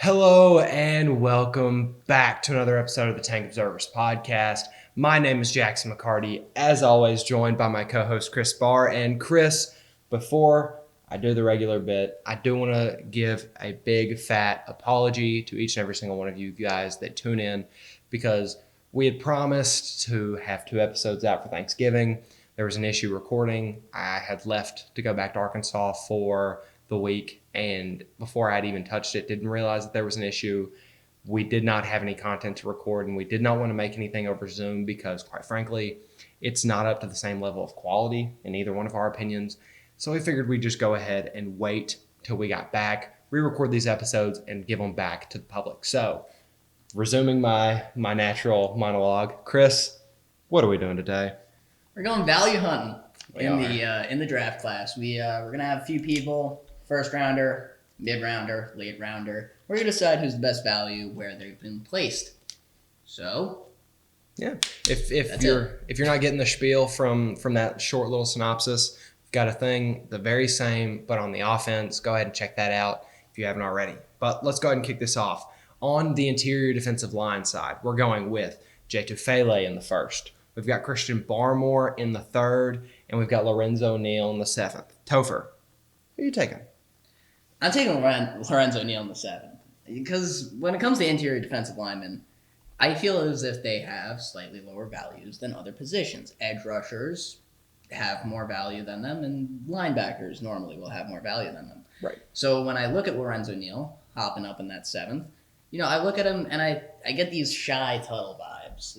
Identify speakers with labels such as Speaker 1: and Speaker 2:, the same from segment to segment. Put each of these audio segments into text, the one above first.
Speaker 1: Hello and welcome back to another episode of the Tank Observers podcast. My name is Jackson McCarty, as always, joined by my co-host Chris Barr. And Chris, before I do the regular bit, I do want to give a big fat apology to each and every single one of you guys that tune in, because we had promised to have 2 episodes out for Thanksgiving. There was an issue recording. I had left to go back to Arkansas for the week, and before I had even touched it, didn't realize that there was an issue. We did not have any content to record, and we did not want to make anything over Zoom because, quite frankly, it's not up to the same level of quality in either one of our opinions. So we figured we'd just go ahead and wait till we got back, re-record these episodes, and give them back to the public. So, resuming my natural monologue, Chris, what are we doing today?
Speaker 2: We're going value hunting in the draft class. We're gonna have a few people: first rounder, mid rounder, late rounder. We're gonna decide who's the best value, where they've been placed. So,
Speaker 1: yeah, if you're not getting the spiel from that short little synopsis, we've got a thing the very same, but on the offense. Go ahead and check that out if you haven't already. But let's go ahead and kick this off. On the interior defensive line side, we're going with Jay Tufele in the first. We've got Christian Barmore in the third, and we've got Lorenzo Neal in the seventh. Topher, who are you taking?
Speaker 2: I'm taking Lorenzo Neal in the seventh because when it comes to interior defensive linemen, I feel as if they have slightly lower values than other positions. Edge rushers have more value than them, and linebackers normally will have more value than them.
Speaker 1: Right.
Speaker 2: So when I look at Lorenzo Neal hopping up in that seventh, I look at him and I get these Shy Tuttle vibes.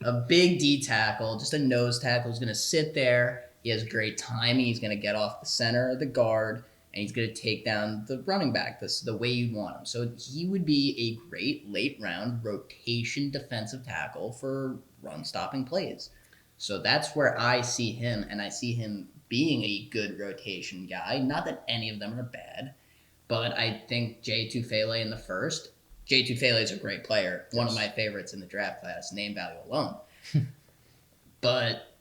Speaker 2: A big D tackle, just a nose tackle, who's going to sit there. He has great timing. He's going to get off the center of the guard, and he's going to take down the running back the way you want him. So he would be a great late-round rotation defensive tackle for run-stopping plays. So that's where I see him, and I see him being a good rotation guy. Not that any of them are bad, but I think Jay Tufele in the first. Jay Tufele is a great player, one of my favorites in the draft class, name value alone. But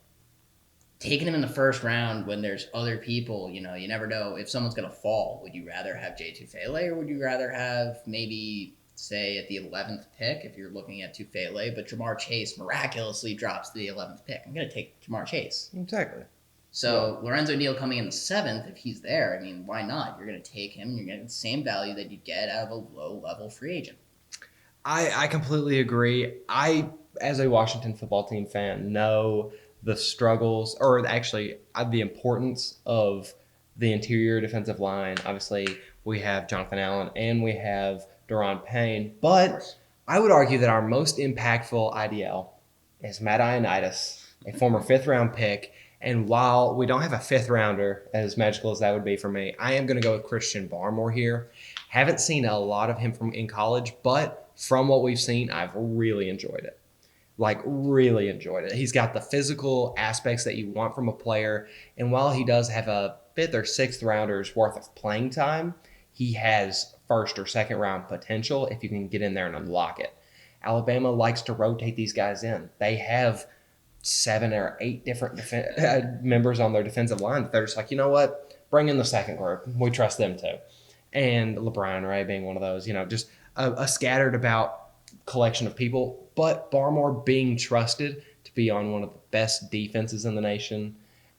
Speaker 2: taking him in the first round when there's other people, you never know if someone's going to fall. Would you rather have Jay Tufele, or would you rather have maybe, say, at the 11th pick, if you're looking at Tufele, but Ja'Marr Chase miraculously drops to the 11th pick? I'm going to take Ja'Marr Chase.
Speaker 1: Exactly.
Speaker 2: So Lorenzo Neal coming in the 7th, if he's there, why not? You're going to take him, and you're going to get the same value that you'd get out of a low-level free agent.
Speaker 1: I completely agree. I, as a Washington football team fan, know the struggles, or actually the importance of the interior defensive line. Obviously, we have Jonathan Allen and we have Daron Payne, but I would argue that our most impactful IDL is Matt Ioannidis, a former 5th-round pick. And while we don't have a 5th-rounder, as magical as that would be for me, I am going to go with Christian Barmore here. Haven't seen a lot of him in college, but from what we've seen, I've really enjoyed it. Really enjoyed it. He's got the physical aspects that you want from a player, and while he does have a 5th or 6th rounders worth of playing time, he has 1st or 2nd round potential if you can get in there and unlock it. Alabama likes to rotate these guys in. They have 7 or 8 different members on their defensive line that they're just like, you know what? Bring in the second group. We trust them too. And LeBron Ray being one of those, just a scattered about collection of people, but Barmore being trusted to be on one of the best defenses in the nation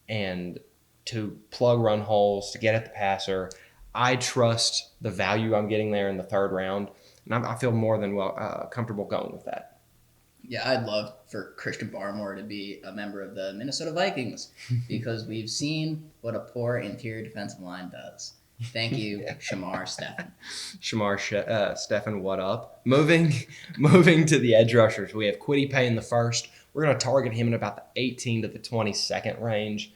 Speaker 1: and to plug run holes, to get at the passer. I trust the value I'm getting there in the 3rd round, and I feel more than comfortable going with that.
Speaker 2: Yeah, I'd love for Christian Barmore to be a member of the Minnesota Vikings because we've seen what a poor interior defensive line does. Thank you, Shamar Stephen.
Speaker 1: Shamar Stephen, what up? Moving to the edge rushers, we have Kwity Paye in the 1st. We're going to target him in about the 18 to the 22nd range,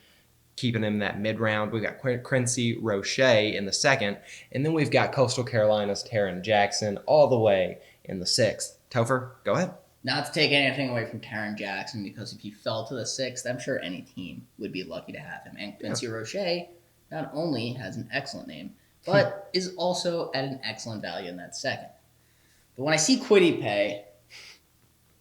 Speaker 1: keeping him in that mid-round. We've got Quincy Roche in the 2nd, and then we've got Coastal Carolina's Taron Jackson all the way in the 6th. Topher, go ahead.
Speaker 2: Not to take anything away from Taron Jackson, because if he fell to the 6th, I'm sure any team would be lucky to have him. And Quincy Roche not only has an excellent name, but is also at an excellent value in that 2nd. But when I see Kwity Paye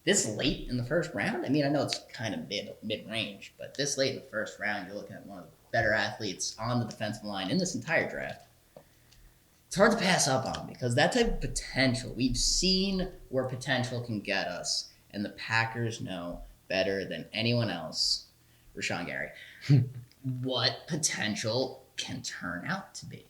Speaker 2: this late in the 1st round, I know it's kind of mid-range, but this late in the 1st round, you're looking at one of the better athletes on the defensive line in this entire draft. it's hard to pass up on because that type of potential, we've seen where potential can get us, and the Packers know better than anyone else, Rashawn Gary, what potential can turn out to be.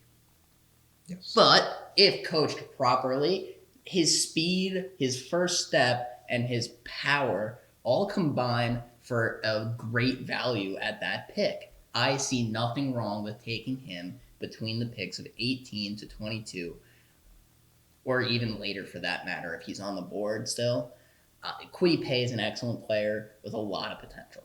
Speaker 1: Yes.
Speaker 2: But if coached properly, his speed, his first step, and his power all combine for a great value at that pick. I see nothing wrong with taking him between the picks of 18 to 22, or even later for that matter, if he's on the board still. Kwity Paye is an excellent player with a lot of potential.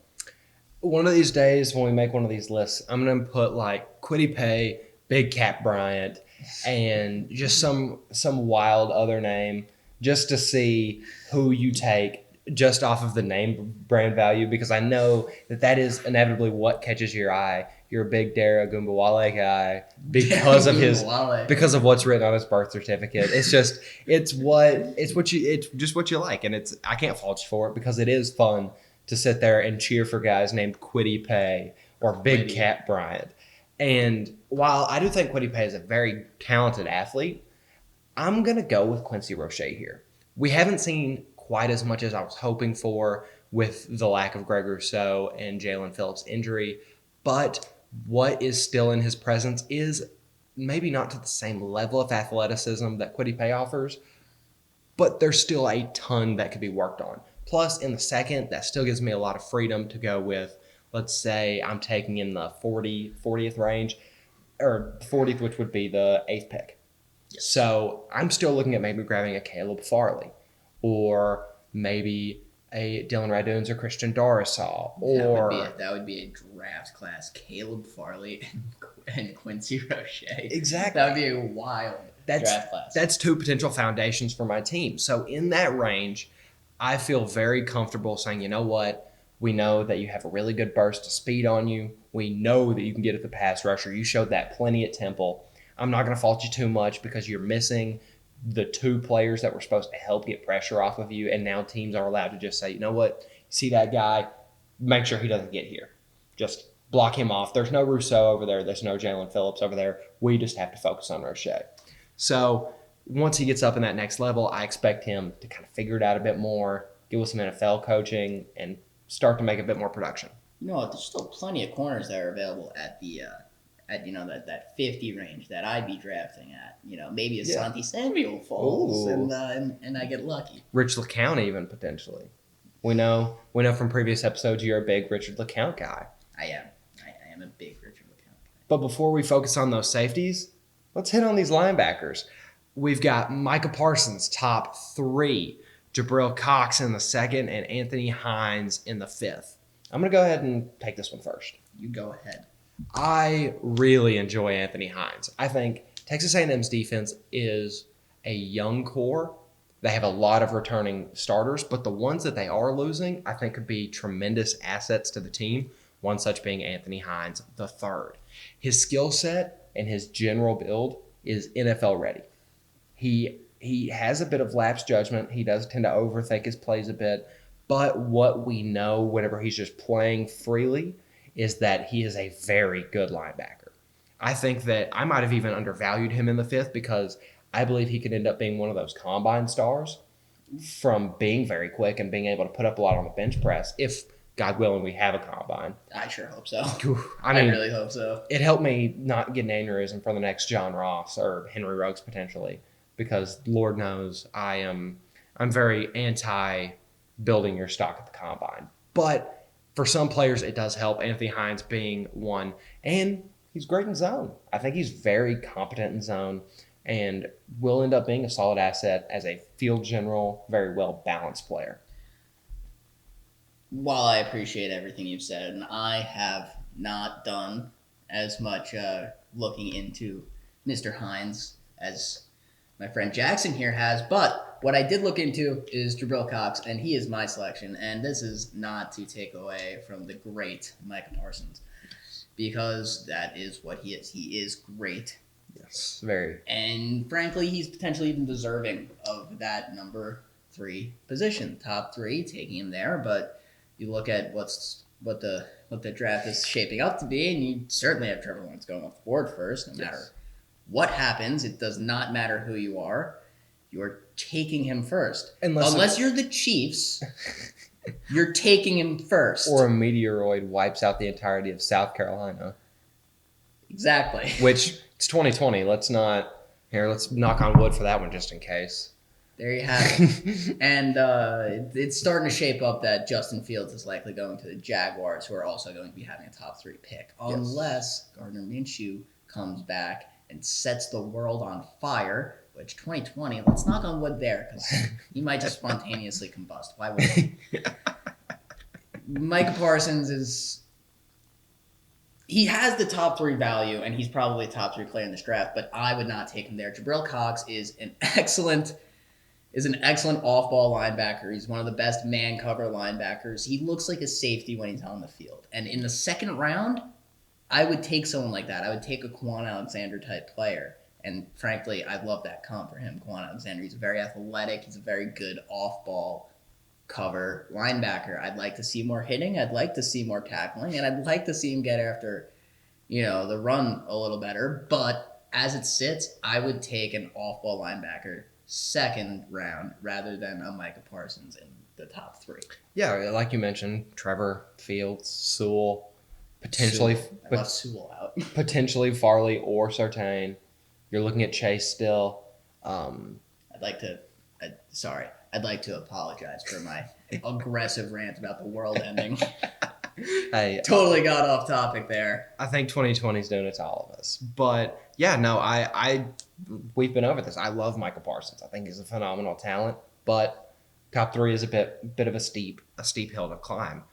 Speaker 1: One of these days when we make one of these lists, I'm going to put like Kwity Paye, Big Cat Bryant, and just some wild other name just to see who you take just off of the name brand value, because I know that is inevitably what catches your eye. You're a big Dara Gumbawale guy because of what's written on his birth certificate. It's just it's just what you like, and I can't fault you for it because it is fun to sit there and cheer for guys named Kwity Paye or Big Cat Bryant. And while I do think Kwity Paye is a very talented athlete, I'm going to go with Quincy Roche here. We haven't seen quite as much as I was hoping for with the lack of Greg Rousseau and Jalen Phillips' injury, but what is still in his presence is maybe not to the same level of athleticism that Kwity Paye offers, but there's still a ton that could be worked on. Plus, in the second, that still gives me a lot of freedom to go with, let's say I'm taking in the 40th range, or 40th, which would be the 8th pick. Yes. So I'm still looking at maybe grabbing a Caleb Farley, or maybe a Dylan Raduns or Christian Darrisaw, or
Speaker 2: that would be a draft class. Caleb Farley and Quincy Roche.
Speaker 1: Exactly.
Speaker 2: That would be a wild draft class.
Speaker 1: That's two potential foundations for my team. So in that range, I feel very comfortable saying, you know what? We know that you have a really good burst of speed on you. We know that you can get at the pass rusher. You showed that plenty at Temple. I'm not going to fault you too much because you're missing the two players that were supposed to help get pressure off of you, and now teams are allowed to just say, you know what? You see that guy? Make sure he doesn't get here. Just block him off. There's no Rousseau over there. There's no Jalen Phillips over there. We just have to focus on Roche. So once he gets up in that next level, I expect him to kind of figure it out a bit more, get with some NFL coaching, and start to make a bit more production.
Speaker 2: You know, there's still plenty of corners that are available at the that 50 range that I'd be drafting at. You know, maybe Asante Samuel falls and I get lucky.
Speaker 1: Rich LeCount even potentially. We know from previous episodes you're a big Richard LeCount guy.
Speaker 2: I am a big Richard LeCount guy.
Speaker 1: But before we focus on those safeties, let's hit on these linebackers. We've got Micah Parsons, top 3, Jabril Cox in the 2nd, and Anthony Hines in the 5th. I'm going to go ahead and take this one first.
Speaker 2: You go ahead.
Speaker 1: I really enjoy Anthony Hines. I think Texas A&M's defense is a young core. They have a lot of returning starters, but the ones that they are losing, I think could be tremendous assets to the team, one such being Anthony Hines the 3rd. His skill set and his general build is NFL ready. He has a bit of lapse judgment. He does tend to overthink his plays a bit, but what we know whenever he's just playing freely is that he is a very good linebacker. I think that I might have even undervalued him in the 5th because I believe he could end up being one of those combine stars from being very quick and being able to put up a lot on the bench press if, God willing, we have a combine.
Speaker 2: I sure hope so.
Speaker 1: I mean,
Speaker 2: I really hope so.
Speaker 1: It helped me not get an aneurysm for the next John Ross or Henry Ruggs potentially, because Lord knows I'm very anti building your stock at the combine. But for some players, it does help. Anthony Hines being one, and he's great in zone. I think he's very competent in zone and will end up being a solid asset as a field general, very well balanced player.
Speaker 2: While I appreciate everything you've said, and I have not done as much looking into Mr. Hines as my friend Jackson here has, but what I did look into is Jabril Cox, and he is my selection, and this is not to take away from the great Micah Parsons, because that is what he is. He is great.
Speaker 1: Yes, very.
Speaker 2: And frankly, he's potentially even deserving of that number 3 position, top 3, taking him there, but you look at what the draft is shaping up to be, and you certainly have Trevor Lawrence going off the board first, no matter what happens, it does not matter who you are, you're taking him first.
Speaker 1: Unless
Speaker 2: you're the Chiefs, you're taking him first.
Speaker 1: or a meteoroid wipes out the entirety of South Carolina.
Speaker 2: Exactly.
Speaker 1: Which, it's 2020. Let's knock on wood for that one just in case.
Speaker 2: There you have it. And it's starting to shape up that Justin Fields is likely going to the Jaguars, who are also going to be having a top 3 pick. Unless Gardner Minshew comes back and sets the world on fire, which 2020, let's knock on wood there, because he might just spontaneously combust. Why would he? Micah Parsons he has the top 3 value, and he's probably a top 3 player in this draft, but I would not take him there. Jabril Cox is an excellent off-ball linebacker. He's one of the best man cover linebackers. He looks like a safety when he's on the field. And in the second round, I would take someone like that. I would take a Quan Alexander type player. And frankly, I love that comp for him. Quan Alexander, he's very athletic. He's a very good off-ball cover linebacker. I'd like to see more hitting. I'd like to see more tackling. And I'd like to see him get after, the run a little better. But as it sits, I would take an off-ball linebacker second round rather than a Micah Parsons in the top 3.
Speaker 1: Yeah, like you mentioned, Trevor, Fields, Sewell, potentially
Speaker 2: I left Sewell out.
Speaker 1: potentially Farley or Surtain. You're looking at Chase still.
Speaker 2: I'd like to apologize for my aggressive rant about the world ending.
Speaker 1: Hey,
Speaker 2: Totally got off topic there.
Speaker 1: I think 2020 is doing it to all of us. But yeah, no, we've been over this. I love Michael Parsons. I think he's a phenomenal talent, but top 3 is a bit of a steep hill to climb.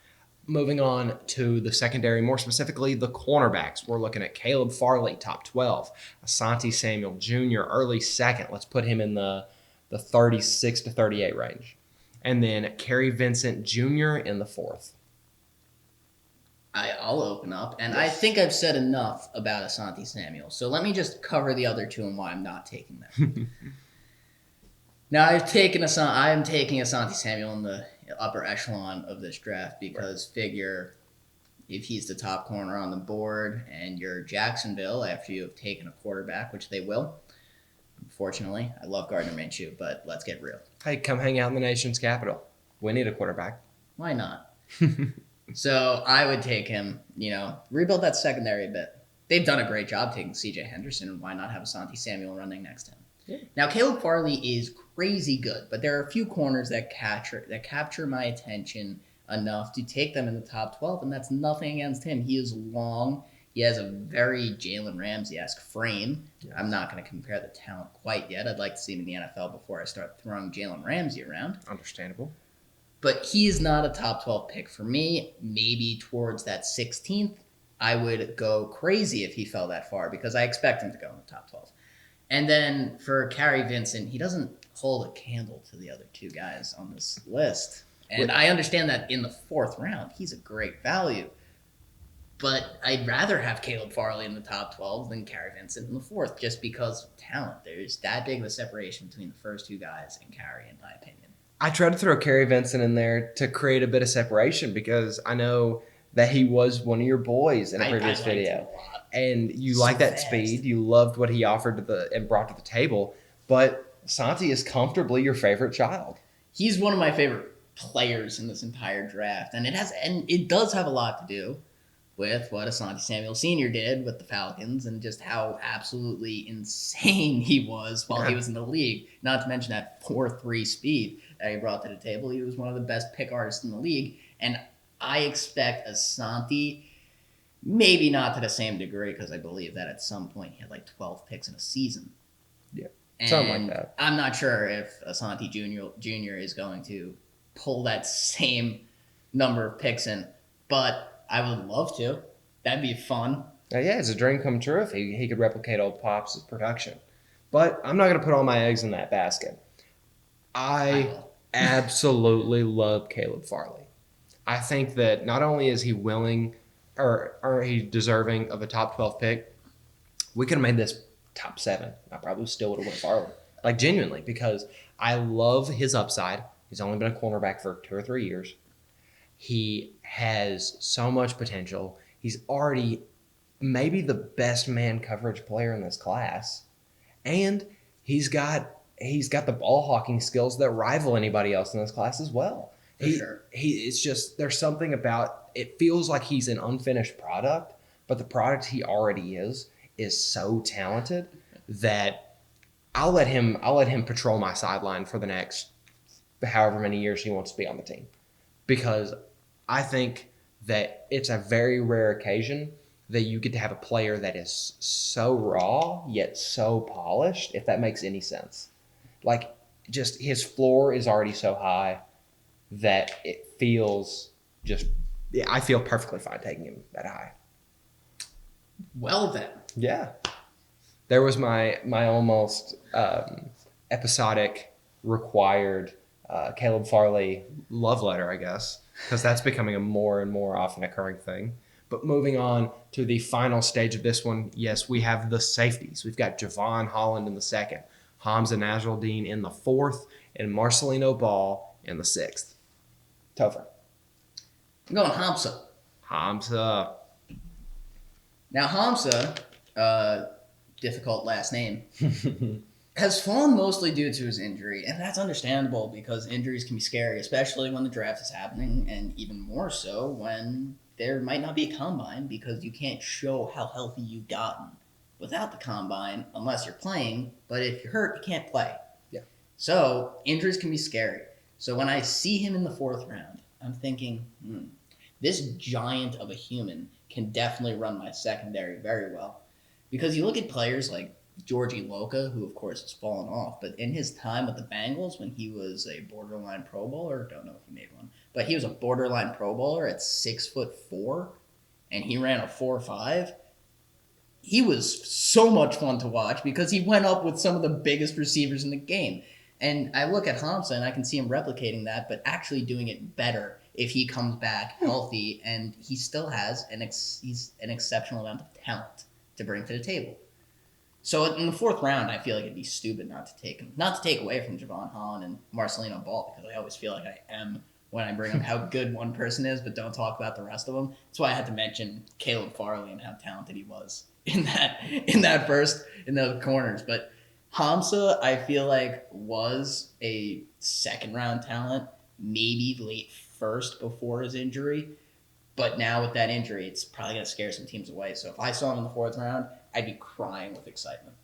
Speaker 1: Moving on to the secondary, more specifically the cornerbacks. We're looking at Caleb Farley, top 12. Asante Samuel Jr., early second. Let's put him in the 36 to 38 range. And then Kerry Vincent Jr. in the 4th.
Speaker 2: I'll open up, and I think I've said enough about Asante Samuel. So let me just cover the other 2 and why I'm not taking them. Now I am taking Asante Samuel in the upper echelon of this draft because figure if he's the top corner on the board and you're Jacksonville after you have taken a quarterback, which they will. Unfortunately, I love Gardner Minshew, but let's get real.
Speaker 1: Hey, come hang out in the nation's capital. We need a quarterback.
Speaker 2: Why not? So I would take him, rebuild that secondary a bit. They've done a great job taking C.J. Henderson, and why not have Asante Samuel running next to him? Yeah. Now, Caleb Farley is crazy good, but there are a few corners that capture my attention enough to take them in the top 12, and that's nothing against him. He is long. He has a very Jalen Ramsey-esque frame. Yes. I'm not going to compare the talent quite yet. I'd like to see him in the NFL before I start throwing Jalen Ramsey around.
Speaker 1: Understandable.
Speaker 2: But he is not a top 12 pick for me. Maybe towards that 16th, I would go crazy if he fell that far because I expect him to go in the top 12. And then for Kerry Vincent, he doesn't hold a candle to the other 2 guys on this list. And I understand that in the 4th round, he's a great value. But I'd rather have Caleb Farley in the top 12 than Kerry Vincent in the 4th just because of talent. There's that big of a separation between the first 2 guys and Kerry, in my opinion.
Speaker 1: I tried to throw Kerry Vincent in there to create a bit of separation because I know that he was one of your boys in a previous video. And you like that speed. You loved what he offered and brought to the table. But Santi is comfortably your favorite child.
Speaker 2: He's one of my favorite players in this entire draft. And it does have a lot to do with what Asante Samuel Sr. did with the Falcons and just how absolutely insane he was while he was in the league. Not to mention that 4.3 speed that he brought to the table. He was one of the best pick artists in the league. And I expect Asante, maybe not to the same degree because I believe that at some point he had like 12 picks in a season.
Speaker 1: Yeah,
Speaker 2: and
Speaker 1: something like that.
Speaker 2: I'm not sure if Asante Jr. is going to pull that same number of picks in, but I would love to. That'd be fun.
Speaker 1: Yeah, it's a dream come true if he could replicate old Pop's production. But I'm not going to put all my eggs in that basket. I absolutely love Caleb Farley. I think that not only is he willing or he deserving of a top 12 pick, we could have made this top 7. I probably still would have went Farley. Like, genuinely, because I love his upside. He's only been a cornerback for 2 or 3 years. He has so much potential. He's already maybe the best man coverage player in this class, and he's got the ball hawking skills that rival anybody else in this class as well.
Speaker 2: For sure.
Speaker 1: It's just there's something about it feels like he's an unfinished product, but the product he already is so talented that I'll let him patrol my sideline for the next however many years he wants to be on the team, because I think that it's a very rare occasion that you get to have a player that is so raw yet so polished, if that makes any sense. Like, just his floor is already so high that it feels just, yeah, I feel perfectly fine taking him that high.
Speaker 2: Well then.
Speaker 1: Yeah. There was my almost episodic required Caleb Farley love letter, I guess, because that's becoming a more and more often occurring thing. But moving on to the final stage of this one, yes, we have the safeties. We've got Javon Holland in the second, Hamza Nasruddin in the fourth, and Marcelino Ball in the sixth. Topher.
Speaker 2: I'm going Hamza.
Speaker 1: Hamza.
Speaker 2: Now Hamza, difficult last name, has fallen mostly due to his injury, and that's understandable because injuries can be scary, especially when the draft is happening, and even more so when there might not be a combine because you can't show how healthy you've gotten without the combine unless you're playing, but if you're hurt, you can't play.
Speaker 1: Yeah.
Speaker 2: So injuries can be scary. So when I see him in the fourth round, I'm thinking, this giant of a human can definitely run my secondary very well. Because you look at players like Georgie Loka, who of course has fallen off, but in his time with the Bengals when he was a borderline Pro Bowler, don't know if he made one, but he was a borderline Pro Bowler at 6'4", and he ran a 4.5. He was so much fun to watch because he went up with some of the biggest receivers in the game. And I look at Hamza and I can see him replicating that, but actually doing it better if he comes back healthy, and he still has he's an exceptional amount of talent to bring to the table. So in the fourth round, I feel like it'd be stupid not to take away from Javon Holland and Marcelino Ball, because I always feel like I am when I bring up how good one person is, but don't talk about the rest of them. That's why I had to mention Caleb Farley and how talented he was in those corners. But Hamza, I feel like, was a second round talent, maybe late first before his injury. But now with that injury, it's probably going to scare some teams away. So if I saw him in the fourth round, I'd be crying with excitement.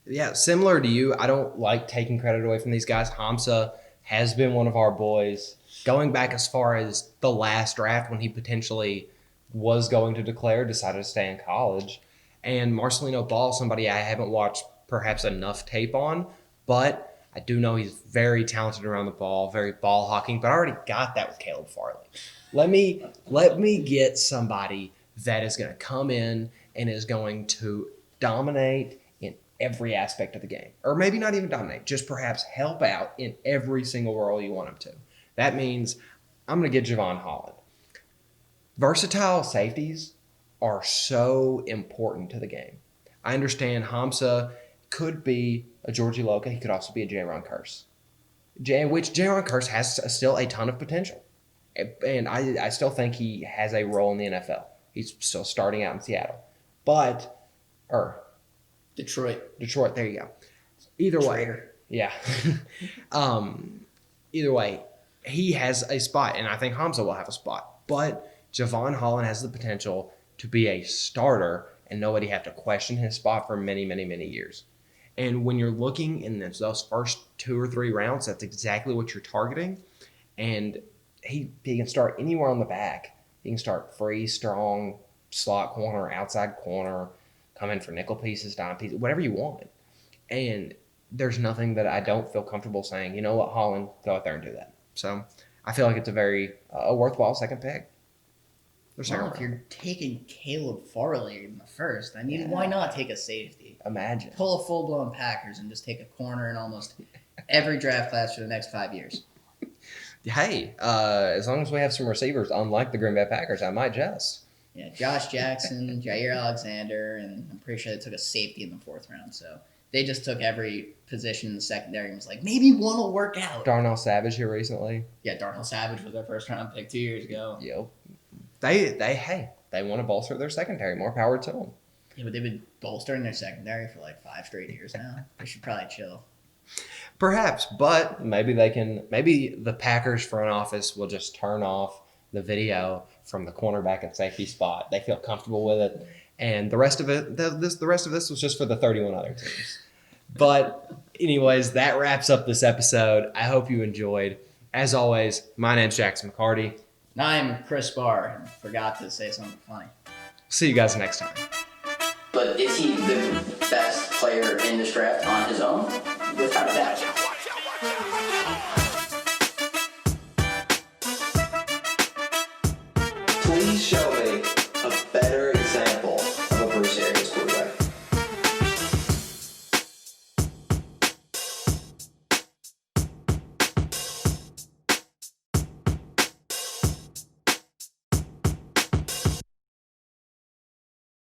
Speaker 1: Yeah, similar to you, I don't like taking credit away from these guys. Hamza has been one of our boys going back as far as the last draft when he potentially was going to declare, decided to stay in college. And Marcelino Ball, somebody I haven't watched perhaps enough tape on, but I do know he's very talented around the ball, very ball hawking, but I already got that with Caleb Farley. Let me get somebody that is going to come in and is going to dominate in every aspect of the game. Or maybe not even dominate, just perhaps help out in every single role you want him to. That means I'm going to get Javon Holland. Versatile safeties are so important to the game. I understand Hamza could be a Georgie Loka. He could also be a Jaron Kearse, which Jaron Kearse has still a ton of potential. And I still think he has a role in the NFL. He's still starting out in Seattle.
Speaker 2: Detroit,
Speaker 1: there you go. Either way. Yeah. Either way, he has a spot, and I think Hamza will have a spot. But Javon Holland has the potential to be a starter and nobody have to question his spot for many, many, many years. And when you're looking in those first 2 or 3 rounds, that's exactly what you're targeting. And he can start anywhere on the back. He can start free, strong, slot corner, outside corner, come in for nickel pieces, dime pieces, whatever you want. And there's nothing that I don't feel comfortable saying, you know what, Holland, go out there and do that. So I feel like it's a very worthwhile second pick.
Speaker 2: Well, if you're taking Caleb Farley in the first, I mean, why not take a safety?
Speaker 1: Imagine.
Speaker 2: Pull a full-blown Packers and just take a corner in almost every draft class for the next 5 years.
Speaker 1: Hey, as long as we have some receivers, unlike the Green Bay Packers, I might just.
Speaker 2: Yeah, Josh Jackson, Jair Alexander, and I'm pretty sure they took a safety in the fourth round. So they just took every position in the secondary and was like, maybe one will work out.
Speaker 1: Darnell Savage here recently.
Speaker 2: Yeah, Darnell Savage was their first round pick 2 years ago.
Speaker 1: Yep. They they want to bolster their secondary. More power to them.
Speaker 2: Yeah, but they've been bolstering their secondary for like 5 straight years now. They should probably chill.
Speaker 1: Perhaps, but maybe the Packers front office will just turn off the video from the cornerback and safety spot. They feel comfortable with it, and the rest of this was just for the 31 other teams. But anyways, that wraps up this episode. I hope you enjoyed. As always, my name's Jackson McCarty.
Speaker 2: And I'm Chris Barr and forgot to say something funny.
Speaker 1: See you guys next time.
Speaker 3: But is he the